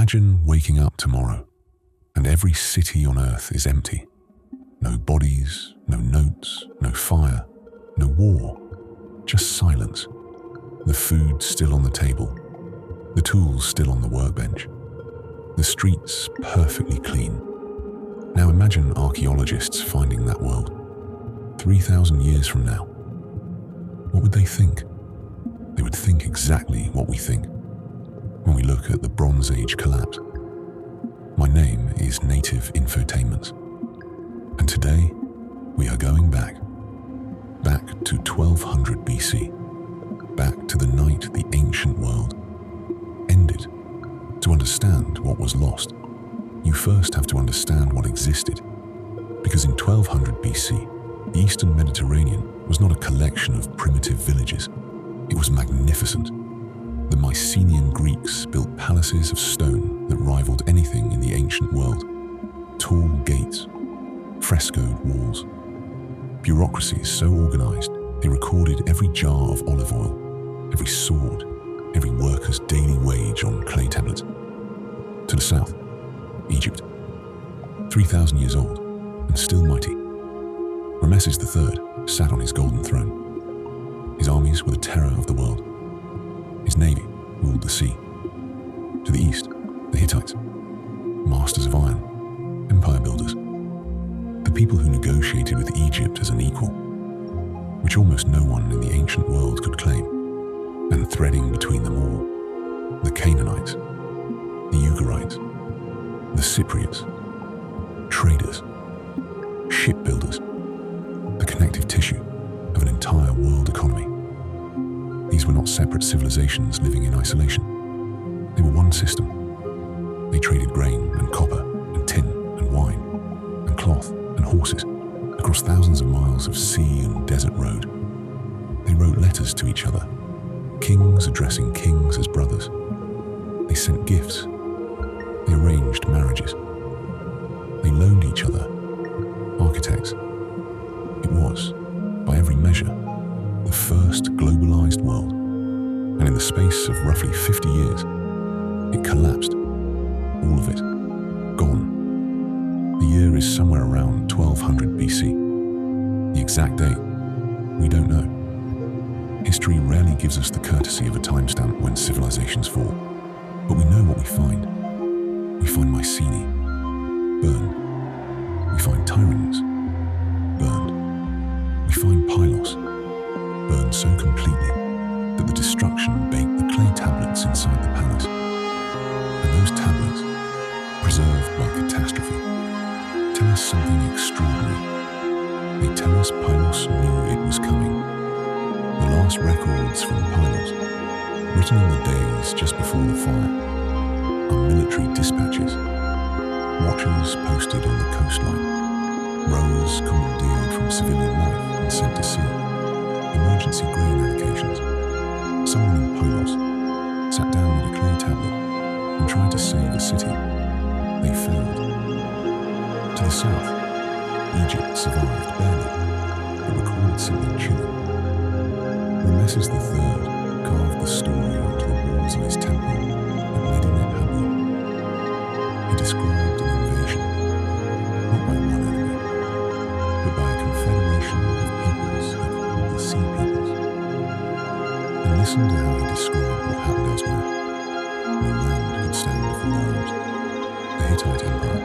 Imagine waking up tomorrow and every city on Earth is empty. No bodies, no notes, no fire, no war, just silence. The food still on the table, the tools still on the workbench, the streets perfectly clean. Now imagine archaeologists finding that world 3,000 years from now. What would they think? They would think exactly what we think when we look at the Bronze Age collapse. My name is Native Infotainments, and today we are going back to 1200 BC, back to the night the ancient world ended. To understand what was lost, you first have to understand what existed, because in 1200 BC, the Eastern Mediterranean was not a collection of primitive villages. It was magnificent. The Mycenaean Greeks built palaces of stone that rivaled anything in the ancient world. Tall gates, frescoed walls, bureaucracies so organized they recorded every jar of olive oil, every sword, every worker's daily wage on clay tablets. To the south, Egypt, 3,000 years old and still mighty. Rameses III sat on his golden throne. His armies were the terror of the world. His navy ruled the sea. To the east, the Hittites, masters of iron, empire builders. The people who negotiated with Egypt as an equal, which almost no one in the ancient world could claim. And threading between them all, the Canaanites, the Ugarites, the Cypriots, traders, shipbuilders, the connective tissue of an entire world economy. These were not separate civilizations living in isolation. They were one system. They traded grain and copper and tin and wine and cloth and horses across thousands of miles of sea and desert road. They wrote letters to each other, kings addressing kings as brothers. They sent gifts. They arranged marriages. They loaned each other architects. It was, by every measure, the first globalized world, and in the space of roughly 50 years, it collapsed. All of it, gone. The year is somewhere around 1200 BC. The exact date, we don't know. History rarely gives us the courtesy of a timestamp when civilizations fall, but we know what we find. We find Mycenae, burned. We find Tyrannus, burned. We find Pylos, burned so completely that the destruction baked the clay tablets inside the palace. And those tablets, preserved by catastrophe, tell us something extraordinary. They tell us Pylos knew it was coming. The last records from Pylos, written in the days just before the fire, are military dispatches, watchers posted on the coastline, rowers commandeered from civilian life and sent to sea, emergency grain allocations. Someone in Pylos sat down at a clay tablet and tried to save a city. They failed. To the south, Egypt survived barely, but recorded something chilling. Rameses III carved the story onto the walls of his temple at Medinet Habu. He described an invasion, not by one enemy, but by a confederation of peoples he called the Sea Peoples. And listen to how he described what happened elsewhere. No land could stand before their arms. The Hittite Empire,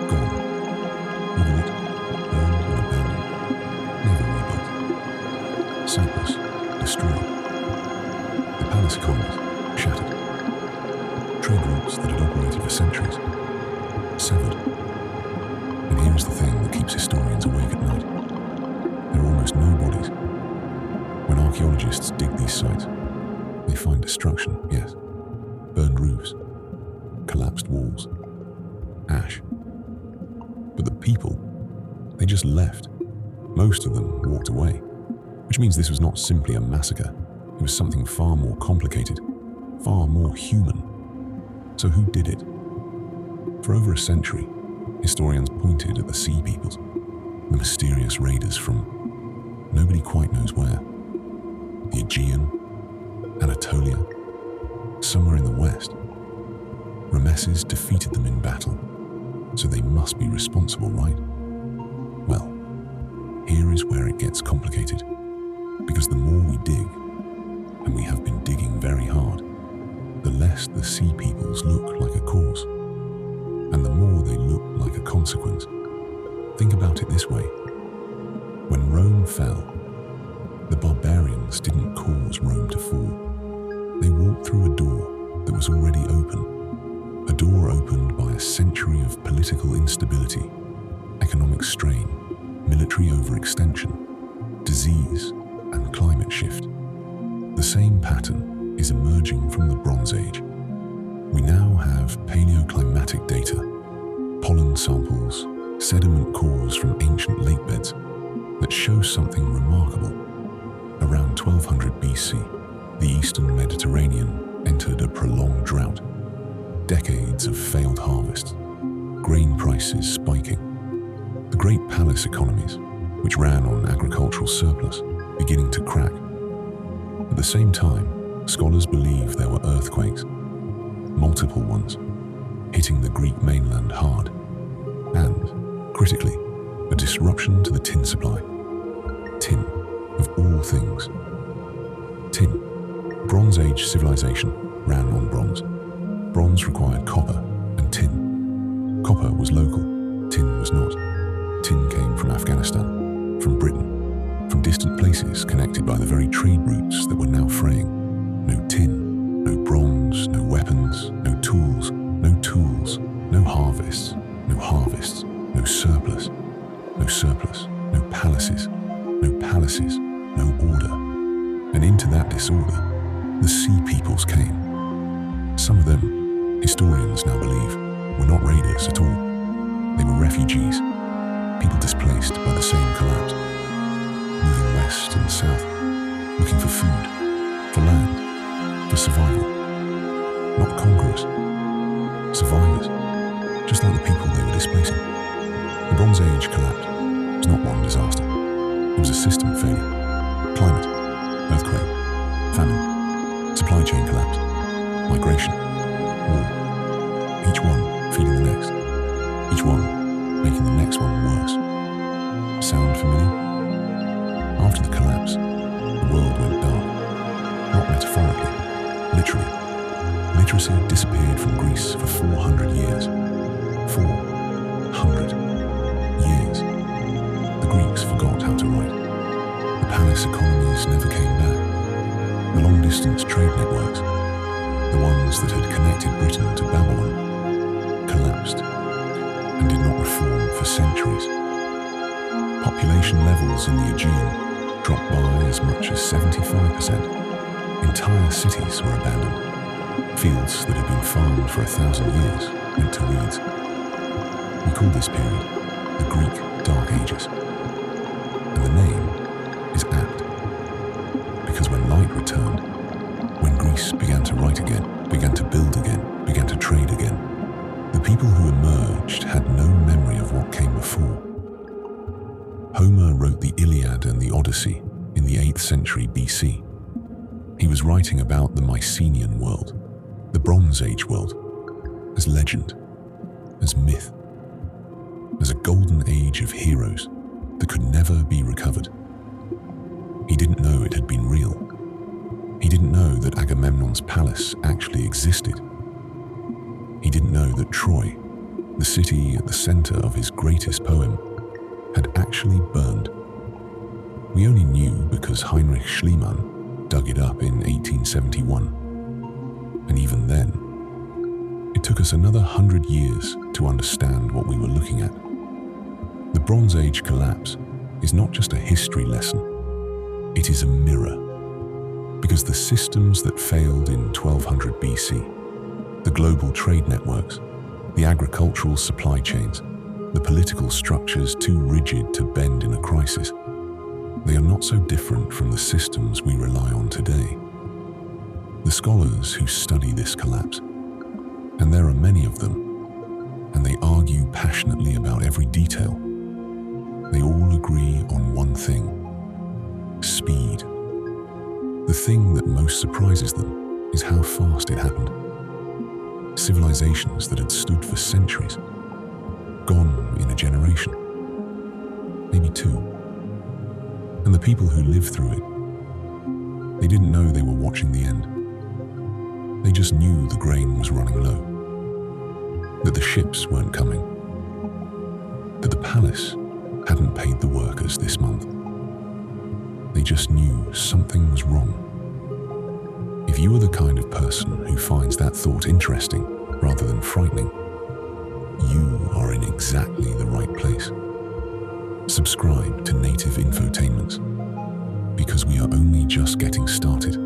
gone. Ugarit, burned and abandoned, never rebuilt. Cyprus, destroyed. The palace economies, shattered. Trade routes that had operated for centuries, severed. And here's the thing that keeps historians awake at night. There are almost no bodies. When archaeologists dig these sites, they find destruction, yes. Burned roofs, collapsed walls, ash. But the people, they just left. Most of them walked away, which means this was not simply a massacre. It was something far more complicated, far more human. So who did it? For over a century, historians pointed at the Sea Peoples, the mysterious raiders from nobody quite knows where. The Aegean, Anatolia, somewhere in the west. Rameses defeated them in battle, so they must be responsible, right? Well, here is where it gets complicated, because the more we dig, and we have been digging very hard, the less the sea peoples look like a cause, and the more they look like a consequence. Think about it this way. When Rome fell, the barbarians didn't cause Rome to fall. They walked through a door that was already open, a door opened by a century of political instability, economic strain, military overextension, disease, and climate shift. The same pattern is emerging from the Bronze Age. We now have paleoclimatic data, pollen samples, sediment cores from ancient lake beds that show something remarkable. Around 1200 BC, the eastern Mediterranean entered a prolonged drought. Decades of failed harvests, grain prices spiking, the great palace economies, which ran on agricultural surplus, beginning to crack. At the same time, scholars believe there were earthquakes, multiple ones, hitting the Greek mainland hard, and, critically, a disruption to the tin supply. Tin, of all things. Tin. Bronze Age civilization ran on bronze. Bronze required copper and tin. Copper was local, tin was not. Tin came from Afghanistan, from Britain, from distant places connected by the very trade routes that were now fraying. No tin, no bronze, no weapons, no tools, no harvests, no surplus, no palaces, no order. And into that disorder, the sea peoples came. Some of them, historians now believe, were not raiders at all. They were refugees, people displaced by the same collapse, moving west and south, looking for food, for land, for survival. Not conquerors, survivors, just like the people they were displacing. The Bronze Age collapse was not one disaster. It was a system failure. Climate, earthquake, famine, supply chain collapse, migration, war. Each one feeding the next. Each one making the next one worse. Sound familiar? After the collapse, the world went dark. Not metaphorically, literally. Literacy disappeared from Greece for 400 years. 400 years. The Greeks forgot how to write. The palace economies never came back. The long-distance trade networks, the ones that had connected Britain to Babylon, collapsed and did not reform for centuries. Population levels in the Aegean dropped by as much as 75%. Entire cities were abandoned. Fields that had been farmed for 1,000 years went to weeds. We call this period the Greek Dark Ages. And the name is apt, because when light returned, when Greece began to write again, began to build again, began to trade again, the people who emerged had no memory of what came before. Homer wrote the Iliad and the Odyssey in the 8th century BC. He was writing about the Mycenaean world, the Bronze Age world, as legend, as myth, as a golden age of heroes that could never be recovered. He didn't know it had been real. He didn't know that Agamemnon's palace actually existed. He didn't know that Troy, the city at the center of his greatest poem, had actually burned. We only knew because Heinrich Schliemann dug it up in 1871. And even then, it took us another 100 years to understand what we were looking at. The Bronze Age collapse is not just a history lesson, it is a mirror. Because the systems that failed in 1200 BC, the global trade networks, the agricultural supply chains, the political structures too rigid to bend in a crisis, they are not so different from the systems we rely on today. The scholars who study this collapse, and there are many of them, and they argue passionately about every detail, they all agree on one thing: speed. The thing that most surprises them is how fast it happened. Civilizations that had stood for centuries, gone in a generation, maybe two. And the people who lived through it, they didn't know they were watching the end. They just knew the grain was running low, that the ships weren't coming, that the palace hadn't paid the workers this month. They just knew something was wrong. If you are the kind of person who finds that thought interesting rather than frightening, you are in exactly the right place. Subscribe to Native Infotainments, because we are only just getting started.